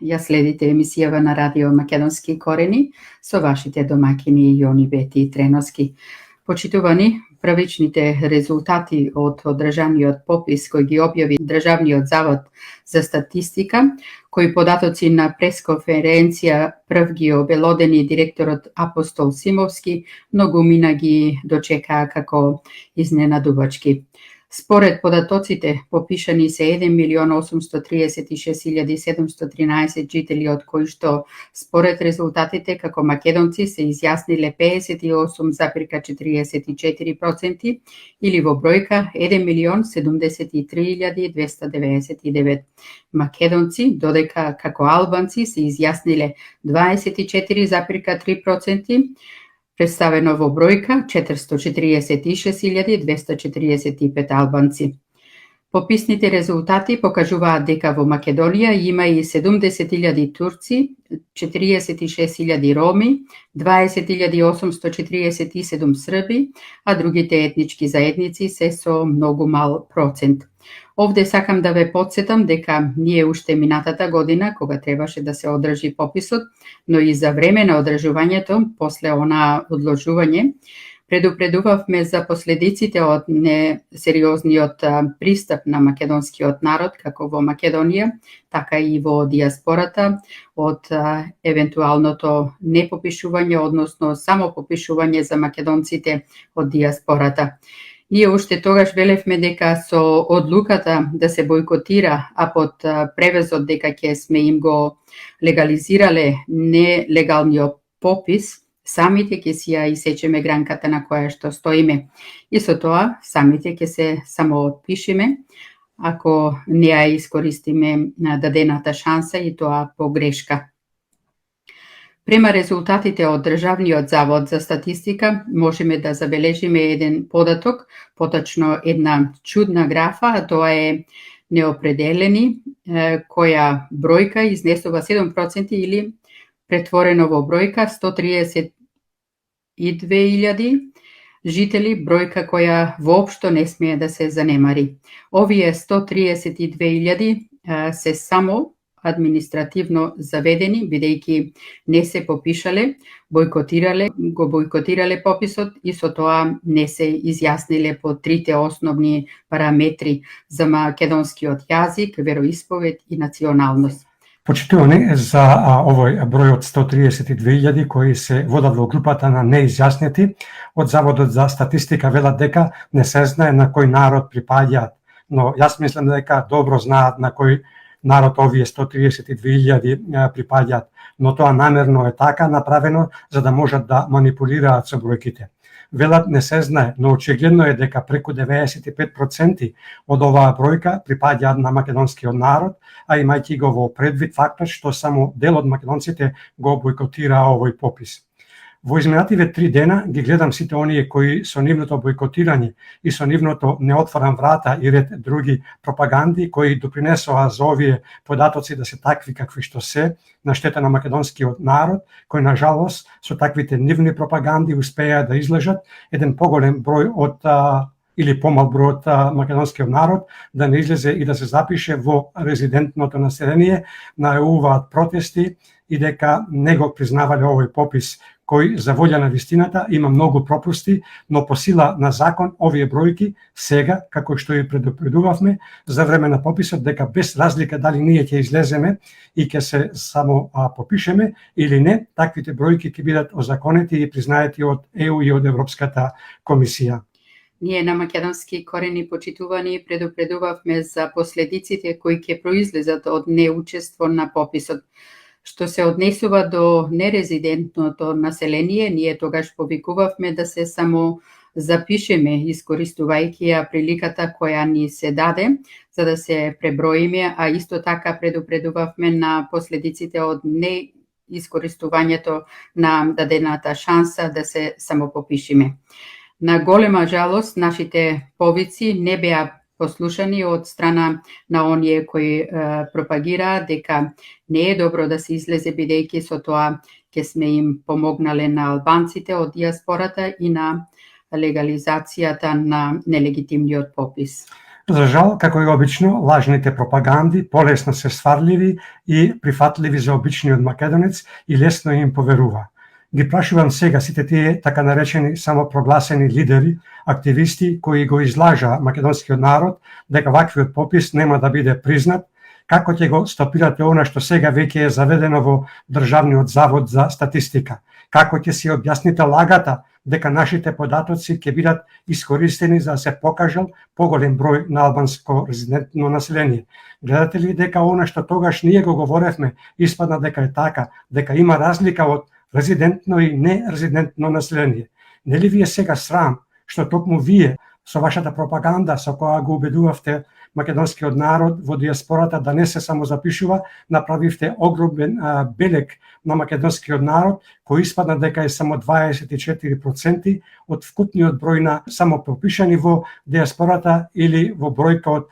Ја следите емисијава на Радио Македонски корени со вашите домакини Јони, Бети и Треноски. Почитувани, првичните резултати од одржаниот попис кој ги објави Државниот завод за статистика, кои податоци на пресконференција прв ги обелодени директорот Апостол Симовски, многумина ги дочекаа како изненадувачки. Според податоците, попишани се 1.836.713 жители, од кои што според резултатите како македонци се изјасниле 58,44% или во бројка 1.073.299 македонци, додека како албанци се изјасниле 24,3%, представено во бројка 446.245 албанци. Пописните резултати покажуваат дека во Македонија има и 70.000 турци, 46.000 роми, 20.847 срби, а другите етнички заедници се со многу мал процент. Овде сакам да ве потсетам дека ние уште минатата година, кога требаше да се одржи пописот, но и за време на одржувањето, после она одложување, предупредувавме за последиците од несериозниот пристап на македонскиот народ, како во Македонија, така и во диаспората, од евентуалното непопишување, односно само попишување за македонците од диаспората. Ние уште тогаш велевме дека со одлуката да се бојкотира, а под превезот дека ќе сме им го легализирале нелегалниот попис, самите ќе си ја исечеме гранката на која што стоиме. И со тоа, самите ќе се самоотпишеме, ако не ја искористиме дадената шанса и тоа по грешка. Према резултатите од Државниот завод за статистика, можеме да забележиме еден податок, поточно една чудна графа, а тоа е неопределени, која бројка изнесува 7% или претворено во бројка 132.000 жители, бројка која воопшто не смее да се занемари. Овие 132.000 се само административно заведени, бидејќи не се попишале, го бојкотирале пописот и со тоа не се изјасниле по трите основни параметри за македонскиот јазик, вероисповед и националност. Почитувани, за овој број од 132.000 кои се водат во групата на неизјаснети, од Заводот за статистика велат дека не се знае на кој народ припаѓаат, но јас мислам дека добро знаат на кој народ овие 132.000 припаѓаат, но тоа намерно е така направено за да можат да манипулираат со бројките. Велат не се знае, но очигледно е дека преку 95% од оваа бројка припаѓаат на македонскиот народ, а имајќи го во предвид фактот што само дел од македонците го бојкотира овој попис. Во изминативе 3 дена ги гледам сите оние кои со нивното бојкотирање и со нивното не отварам врата и ред други пропаганди кои допринесоа за овие податоци да се такви какви што се на штета на македонскиот народ, кој на жалост со таквите нивни пропаганди успеа да излежат еден поголем број од или помал број од македонскиот народ да не излезе и да се запише во резидентното население, најавуваат протести и дека не го признавале овој попис кој за волја на вистината има многу пропусти, но по сила на закон овие бројки сега, како што и предупредувавме за време на пописот, дека без разлика дали ние ќе излеземе и ќе се само попишеме или не, таквите бројки ќе бидат озаконети и признаети од ЕУ и од Европската комисија. Ние на македонски корени почитувани предупредувавме за последиците кои ќе произлезат од неучество на пописот. Што се однесува до нерезидентното население, ние тогаш повикувавме да се само запишеме, искористувајќи ја приликата која ни се даде, за да се преброиме, а исто така предупредувавме на последиците од неискористувањето на дадената шанса да се самопопишеме. На голема жалост, нашите повици не беа послушани од страна на оние кои пропагираат дека не е добро да се излезе, бидејќи со тоа ќе сме им помогнале на албанците од диаспората и на легализацијата на нелегитимниот попис. За жал, како и обично, лажните пропаганди полесно се сварливи и прифатливи за обичниот македонец и лесно им поверува. Ги прашувам сега сите тие така наречени самопрогласени лидери, активисти кои го излажа македонскиот народ дека ваквиот попис нема да биде признат, како ќе го стопирате она што сега веќе е заведено во Државниот завод за статистика? Како ќе си објасните лагата дека нашите податоци ќе бидат искористени за да се покажал поголем број на албанско резидентно население? Гледате ли дека она што тогаш ние го говоревме испадна дека е така, дека има разлика од резидентно и нерезидентно население? Нели ви е сега срам што токму вие со вашата пропаганда со која го убедувавте македонскиот народ во диаспората да не се само запишува, направивте огромен белег на македонскиот народ, кој испадна дека е само 24% од вкупниот број на самопропишани во диаспората или во бројка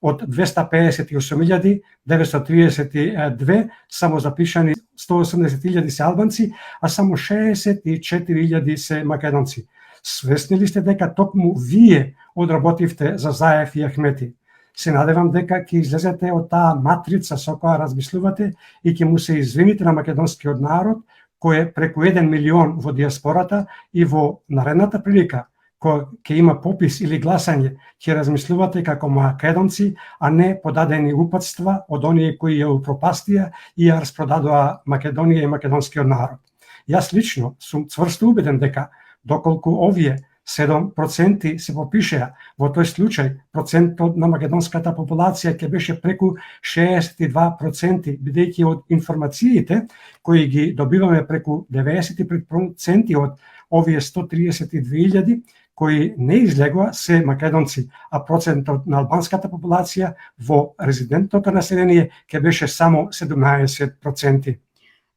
од 258.932 самозапишани 180.000 се албанци, а само 64.000 се македонци. Свесни ли сте дека токму вие одработивте за Заев и Ахмети? Се надевам дека ќе излезете од таа матрица со која размислувате и ќе му се извините на македонскиот народ кој е преку 1 милион во диаспората и во наредната прилика кој ќе има попис или гласање ќе размислувате како македонци, а не подадени упатства од оние кои ја упропастија и ја распродадоа Македонија и македонскиот народ. Јас лично сум цврсто убеден дека доколку овие 7% се попишеа, во тој случај процентот на македонската популација ќе беше преку 62%, бидејќи од информациите кои ги добиваме преку 95% од овие 132.000 кои не излегува се македонци, а процентот на албанската популација во резидентното население ќе беше само 17%.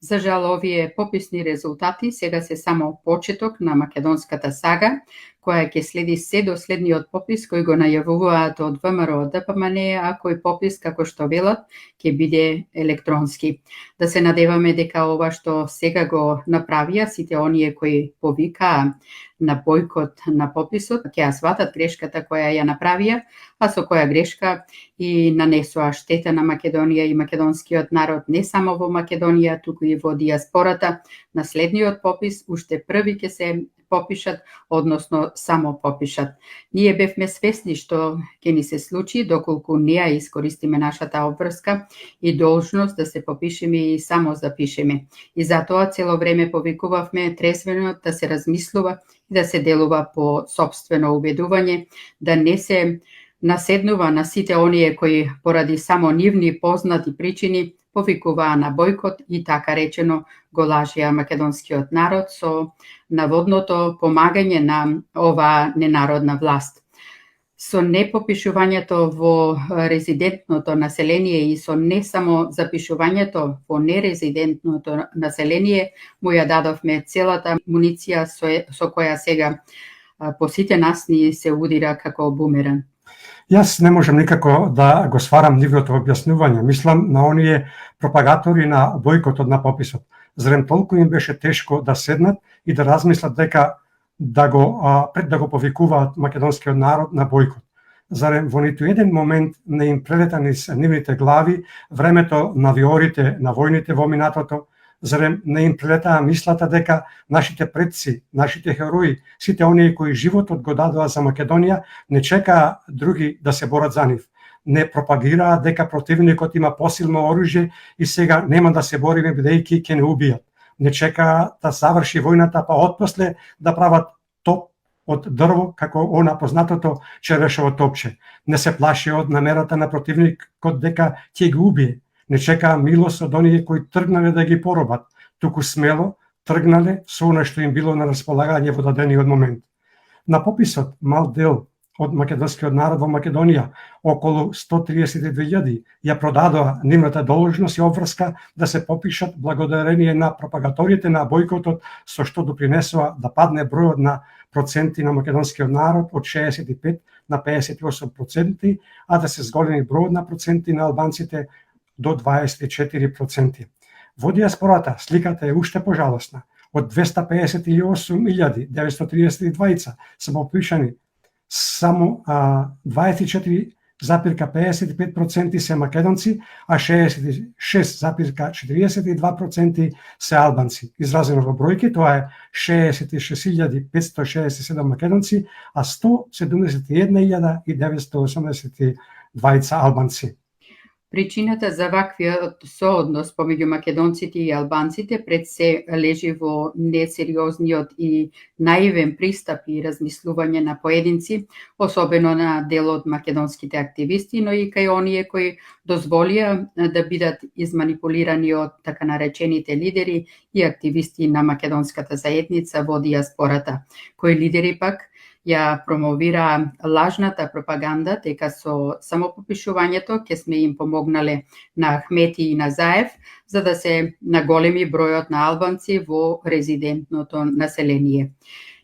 За жал, овие пописни резултати сега се само почеток на македонската сага, која ќе следи се до следниот попис кој го најавуваат од ВМРО ДПМН, а кој попис, како што велат, ќе биде електронски. Да се надеваме дека ова што сега го направија сите оние кои повикаа на бойкот на пописот, ќе ја сватат грешката која ја направија, а со која грешка и нанесоа штета на Македонија и македонскиот народ не само во Македонија, туку и во диаспората. На следниот попис уште први ќе се попишат, односно само попишат. Ние бевме свесни што ќе ни се случи доколку не ја искористиме нашата обврска и должност да се попишеме и само запишеме. И затоа цело време повикувавме трезвено да се размислува и да се делува по сопствено убедување, да не се наседнува на сите оние кои поради само нивни познати причини повикуваа на бойкот и така речено го лажеа македонскиот народ со наводното помагање на оваа ненародна власт. Со непопишувањето во резидентното население и со не само запишувањето во нерезидентното население му ја дадовме целата муниција со која сега по сите нас ни се удира како бумеран. Јас не можам никако да го сварам нивното објаснување. Мислам на оние пропагатори на бойкотот на пописот. Зарем толку им беше тешко да седнат и да размислат дека пред да го повикуваат македонскиот народ на бойкот. Зарем во ниту еден момент не им прелета низ нивните глави времето на виорите на војните во минатото? Зарем не им прелетаа мислата дека нашите предци, нашите херои, сите оние кои животот го дадоа за Македонија, не чекаа други да се борат за нив? Не пропагираа дека противникот има посилно оружје и сега нема да се бориме бидејќи ќе не убијат? Не чекаа да заврши војната па отпосле да прават топ од дрво како она познатото черешово топче? Не се плаши од намерата на противникот дека ќе ги убие? Не чекаа милост од оние кои тргнале да ги поробат, туку смело тргнале со она што им било на располагање во дадениот момент. На пописот мал дел од македонскиот народ во Македонија, околу 132.000, ја продадоа нивната должност и обврска да се попишат благодарение на пропагаторите на бойкотот, со што допринесоа да падне бројот на проценти на македонскиот народ од 65 на 58%, а да се зголеми бројот на проценти на албанците до 24%. Во диаспората сликата е уште пожалосна. Од 258.932 се попишани, само 24 60,55% се македонци, а 66,42% се албанци. Изразено во бројки, тоа е 66.567 македонци, а 171.982 албанци. Причината за ваквиот сооднос помеѓу македонците и албанците пред се лежи во несериозниот и наивен пристап и размислување на поединци, особено на дел од македонските активисти, но и кај оние кои дозволија да бидат изманипулирани од така наречените лидери и активисти на македонската заедница во диаспората, кои лидери пак ја промовира лажната пропаганда дека со самопопишувањето ќе сме им помогнале на Ахмети и на Заев за да се наголеми бројот на албанци во резидентното население.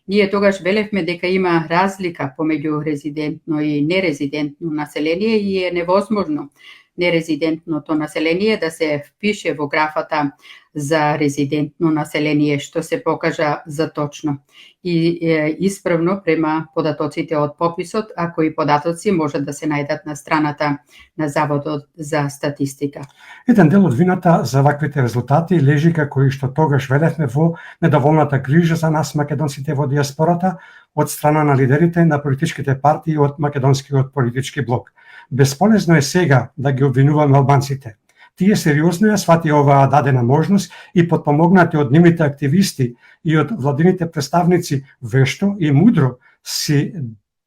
Ние тогаш велевме дека има разлика помеѓу резидентно и нерезидентно население и е невозможно нерезидентното население да се впише во графата за резидентно население, што се покажа за точно и исправно према податоците од пописот, а кои податоци може да се најдат на страната на Заводот за статистика. Еден дел од вината за ваквите резултати лежи како и што тогаш велевме во недоволната грижа за нас македонците во диаспората од страна на лидерите на политичките партии од македонскиот политички блок. Бесполезно е сега да ги обвинуваме албанците. Тие сериозно ја свати оваа дадена можност и подпомогнати од нивните активисти и од владините представници вешто и мудро си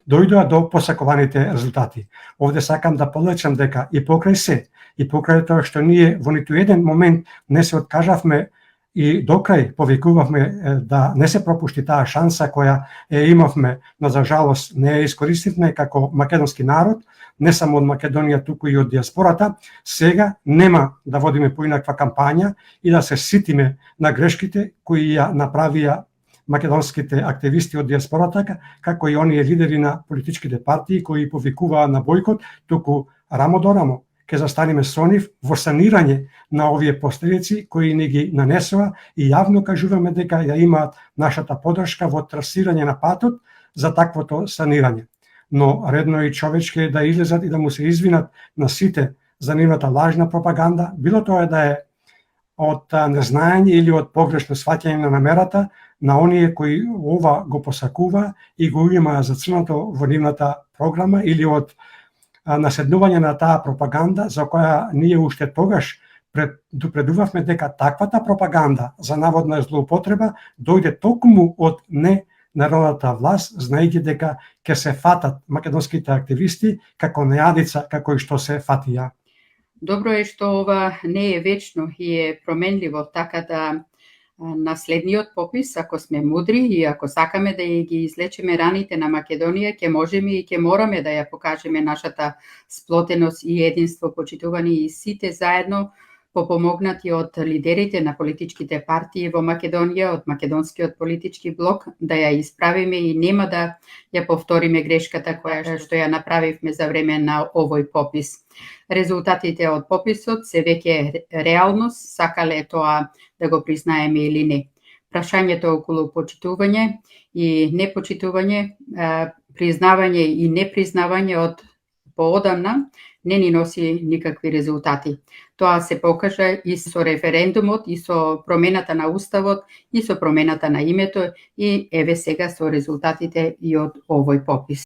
дојдоа до посакуваните резултати. Овде сакам да подвлечам дека и покрај се, и покрај тоа што ние во ниту еден момент не се откажавме и докрај повикувавме да не се пропушти таа шанса која имавме, но за жалост не ја искористивме како македонски народ, не само од Македонија, туку и од диаспората. Сега нема да водиме поинаква кампања и да се ситиме на грешките кои ја направија македонските активисти од диаспората, како и оние лидери на политичките партии кои повикуваа на бојкот, туку рамо до рамо ќе застанеме со нив во санирање на овие последици кои ни ги нанесува и јавно кажуваме дека ја имаат нашата подршка во трасирање на патот за таквото санирање. Но редно и човечки да излезат и да му се извинат на сите за нивната лажна пропаганда, било тоа да е од незнаење или од погрешно сваќање на намерата на оние кои ова го посакува и го имаа зацрнато во нивната програма или од наседнување на таа пропаганда за која ние уште тогаш предупредувавме дека таквата пропаганда за наводна злоупотреба дојде токму од народната власт, знаејќи дека ќе се фатат македонските активисти како нејадица, како и што се фатија. Добро е што ова не е вечно и е променливо, така да на следниот попис, ако сме мудри и ако сакаме да ги излечеме раните на Македонија, ќе можеме и ќе мораме да ја покажеме нашата сплотеност и единство, почитувани и сите заедно попомогнати од лидерите на политичките партии во Македонија, од македонскиот политички блок, да ја исправиме и нема да ја повториме грешката која што ја направивме за време на овој попис. Резултатите од пописот се веќе реалност, сакале тоа да го признаеме или не. Прашањето околу почитување и непочитување, признавање и непризнавање од поодамна не ни носи никакви резултати. Тоа се покажа и со референдумот, и со промената на уставот, и со промената на името, и еве сега со резултатите и од овој попис.